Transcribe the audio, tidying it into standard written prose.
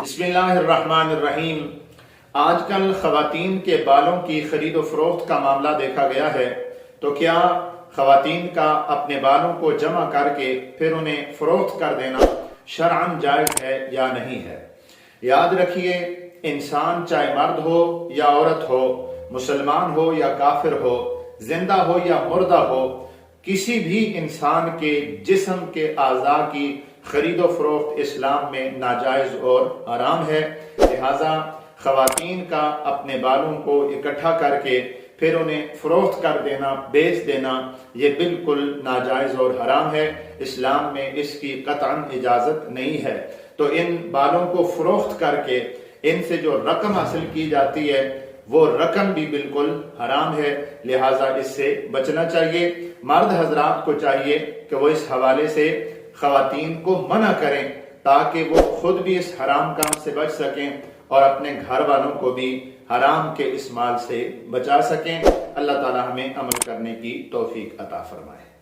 بسم اللہ الرحمن الرحیم۔ آج کل خواتین کے بالوں کی خرید و فروخت کا معاملہ دیکھا گیا ہے، تو کیا خواتین کا اپنے بالوں کو جمع کر کے پھر انہیں فروخت کر دینا شرعاً جائز ہے یا نہیں ہے؟ یاد رکھیے، انسان چاہے مرد ہو یا عورت ہو، مسلمان ہو یا کافر ہو، زندہ ہو یا مردہ ہو، کسی بھی انسان کے جسم کے اعضاء کی خرید و فروخت اسلام میں ناجائز اور حرام ہے۔ لہذا خواتین کا اپنے بالوں کو اکٹھا کر کے پھر انہیں فروخت کر دینا، بیچ دینا، یہ بالکل ناجائز اور حرام ہے۔ اسلام میں اس کی قطعاً اجازت نہیں ہے۔ تو ان بالوں کو فروخت کر کے ان سے جو رقم حاصل کی جاتی ہے وہ رقم بھی بالکل حرام ہے، لہٰذا اس سے بچنا چاہیے۔ مرد حضرات کو چاہیے کہ وہ اس حوالے سے خواتین کو منع کریں تاکہ وہ خود بھی اس حرام کام سے بچ سکیں اور اپنے گھر والوں کو بھی حرام کے اس مال سے بچا سکیں۔ اللہ تعالی ہمیں عمل کرنے کی توفیق عطا فرمائے۔